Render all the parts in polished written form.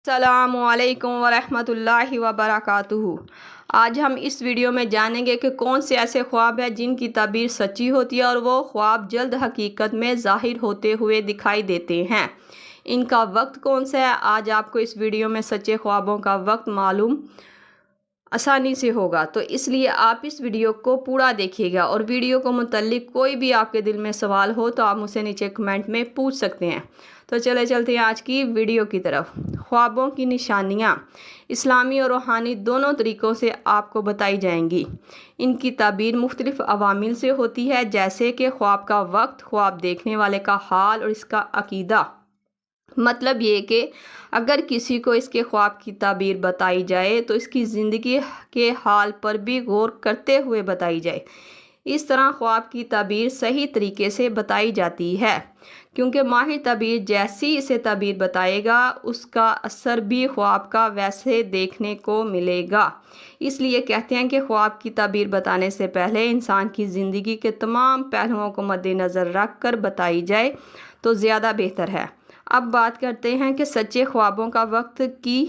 السلام علیکم ورحمۃ اللہ وبرکاتہ۔ آج ہم اس ویڈیو میں جانیں گے کہ کون سے ایسے خواب ہیں جن کی تعبیر سچی ہوتی ہے اور وہ خواب جلد حقیقت میں ظاہر ہوتے ہوئے دکھائی دیتے ہیں۔ ان کا وقت کون سا ہے؟ آج آپ کو اس ویڈیو میں سچے خوابوں کا وقت معلوم آسانی سے ہوگا، تو اس لیے آپ اس ویڈیو کو پورا دیکھیے گا، اور ویڈیو کو متعلق کوئی بھی آپ کے دل میں سوال ہو تو آپ مجھ سے نیچے کمنٹ میں پوچھ سکتے ہیں۔ تو چلتے ہیں آج کی ویڈیو کی طرف۔ خوابوں کی نشانیاں اسلامی اور روحانی دونوں طریقوں سے آپ کو بتائی جائیں گی۔ ان کی تعبیر مختلف عوامل سے ہوتی ہے، جیسے کہ خواب کا وقت، خواب دیکھنے والے کا حال اور اس کا عقیدہ۔ مطلب یہ کہ اگر کسی کو اس کے خواب کی تعبیر بتائی جائے تو اس کی زندگی کے حال پر بھی غور کرتے ہوئے بتائی جائے۔ اس طرح خواب کی تعبیر صحیح طریقے سے بتائی جاتی ہے، کیونکہ ماہر تعبیر جیسی اسے تعبیر بتائے گا اس کا اثر بھی خواب کا ویسے دیکھنے کو ملے گا۔ اس لیے کہتے ہیں کہ خواب کی تعبیر بتانے سے پہلے انسان کی زندگی کے تمام پہلوؤں کو مد نظر رکھ کر بتائی جائے تو زیادہ بہتر ہے۔ اب بات کرتے ہیں کہ سچے خوابوں کا وقت کی،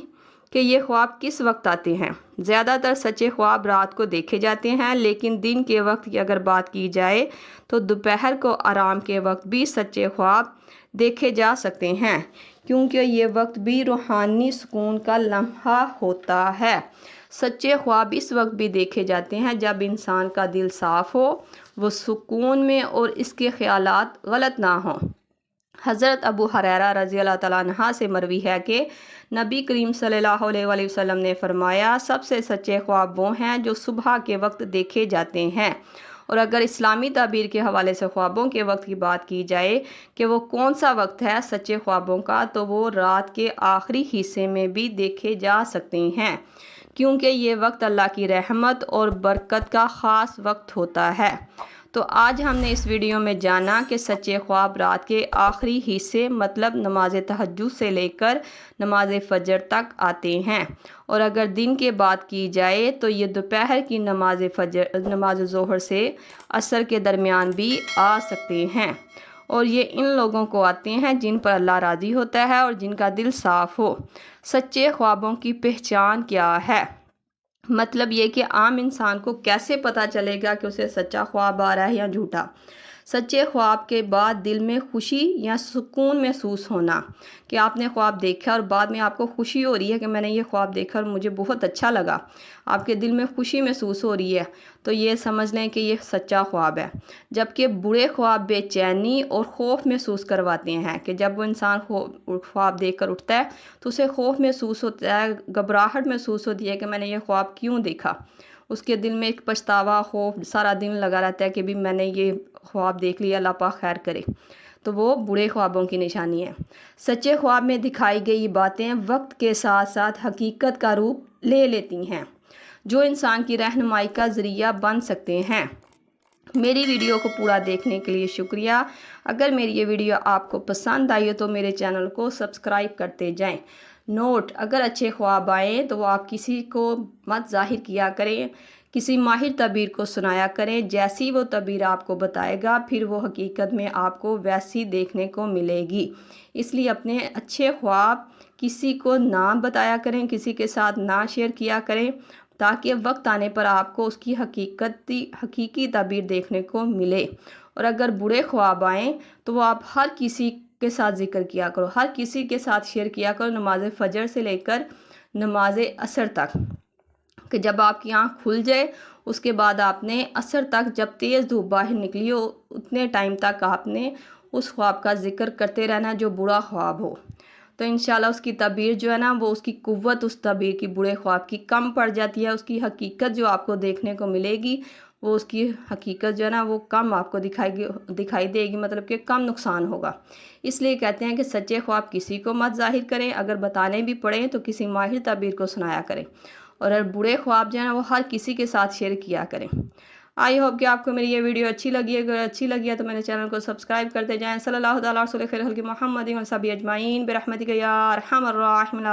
کہ یہ خواب کس وقت آتے ہیں۔ زیادہ تر سچے خواب رات کو دیکھے جاتے ہیں، لیکن دن کے وقت کی اگر بات کی جائے تو دوپہر کو آرام کے وقت بھی سچے خواب دیکھے جا سکتے ہیں، کیونکہ یہ وقت بھی روحانی سکون کا لمحہ ہوتا ہے۔ سچے خواب اس وقت بھی دیکھے جاتے ہیں جب انسان کا دل صاف ہو، وہ سکون میں اور اس کے خیالات غلط نہ ہوں۔ حضرت ابو ہریرہ رضی اللہ تعالیٰ عنہ سے مروی ہے کہ نبی کریم صلی اللہ علیہ وآلہ وسلم نے فرمایا، سب سے سچے خواب وہ ہیں جو صبح کے وقت دیکھے جاتے ہیں۔ اور اگر اسلامی تعبیر کے حوالے سے خوابوں کے وقت کی بات کی جائے کہ وہ کون سا وقت ہے سچے خوابوں کا، تو وہ رات کے آخری حصے میں بھی دیکھے جا سکتے ہیں، کیونکہ یہ وقت اللہ کی رحمت اور برکت کا خاص وقت ہوتا ہے۔ تو آج ہم نے اس ویڈیو میں جانا کہ سچے خواب رات کے آخری حصے، مطلب نماز تہجد سے لے کر نماز فجر تک آتے ہیں، اور اگر دن کے بات کی جائے تو یہ دوپہر کی نماز ظہر سے عصر کے درمیان بھی آ سکتے ہیں، اور یہ ان لوگوں کو آتے ہیں جن پر اللہ راضی ہوتا ہے اور جن کا دل صاف ہو۔ سچے خوابوں کی پہچان کیا ہے؟ مطلب یہ کہ عام انسان کو کیسے پتہ چلے گا کہ اسے سچا خواب آ رہا ہے یا جھوٹا؟ سچے خواب کے بعد دل میں خوشی یا سکون محسوس ہونا، کہ آپ نے خواب دیکھا اور بعد میں آپ کو خوشی ہو رہی ہے کہ میں نے یہ خواب دیکھا اور مجھے بہت اچھا لگا، آپ کے دل میں خوشی محسوس ہو رہی ہے، تو یہ سمجھ لیں کہ یہ سچا خواب ہے۔ جبکہ برے خواب بے چینی اور خوف محسوس کرواتے ہیں، کہ جب وہ انسان خواب دیکھ کر اٹھتا ہے تو اسے خوف محسوس ہوتا ہے، گھبراہٹ محسوس ہوتی ہے کہ میں نے یہ خواب کیوں دیکھا۔ اس کے دل میں ایک پچھتاوا، خوف سارا دن لگا رہتا ہے کہ بھی میں نے یہ خواب دیکھ لیا، اللہ پاک خیر کرے۔ تو وہ برے خوابوں کی نشانی ہے۔ سچے خواب میں دکھائی گئی باتیں وقت کے ساتھ ساتھ حقیقت کا روپ لے لیتی ہیں، جو انسان کی رہنمائی کا ذریعہ بن سکتے ہیں۔ میری ویڈیو کو پورا دیکھنے کے لیے شکریہ۔ اگر میری یہ ویڈیو آپ کو پسند آئی ہو تو میرے چینل کو سبسکرائب کرتے جائیں۔ نوٹ: اگر اچھے خواب آئیں تو وہ آپ کسی کو مت ظاہر کیا کریں، کسی ماہر تعبیر کو سنایا کریں، جیسی وہ تعبیر آپ کو بتائے گا پھر وہ حقیقت میں آپ کو ویسی دیکھنے کو ملے گی۔ اس لیے اپنے اچھے خواب کسی کو نہ بتایا کریں، کسی کے ساتھ نہ شیئر کیا کریں، تاکہ وقت آنے پر آپ کو اس کی حقیقی تعبیر دیکھنے کو ملے۔ اور اگر برے خواب آئیں تو وہ آپ ہر کسی کے ساتھ ذکر کیا کرو، ہر کسی کے ساتھ شیئر کیا کرو، نماز فجر سے لے کر نماز عصر تک، کہ جب آپ کی آنکھ کھل جائے اس کے بعد آپ نے عصر تک، جب تیز دھوپ باہر نکلی ہو اتنے ٹائم تک آپ نے اس خواب کا ذکر کرتے رہنا جو برا خواب ہو۔ تو انشاءاللہ اس کی تعبیر جو ہے نا، وہ اس کی قوت اس تعبیر کی برے خواب کی کم پڑ جاتی ہے، اس کی حقیقت جو آپ کو دیکھنے کو ملے گی وہ اس کی حقیقت جو ہے نا وہ کم آپ کو دکھائی دے گی، مطلب کہ کم نقصان ہوگا۔ اس لیے کہتے ہیں کہ سچے خواب کسی کو مت ظاہر کریں، اگر بتانے بھی پڑیں تو کسی ماہر تعبیر کو سنایا کریں، اور اگر برے خواب جو ہے نا وہ ہر کسی کے ساتھ شیئر کیا کریں۔ آئی ہوپ کہ آپ کو میری یہ ویڈیو اچھی لگی ہے، اگر اچھی لگی ہے تو میرے چینل کو سبسکرائب کرتے جائیں۔ صلی اللہ تعالیٰ علیہ وسلم محمد و صحبہ اجمعین برحمتک یا ارحم الراحمین۔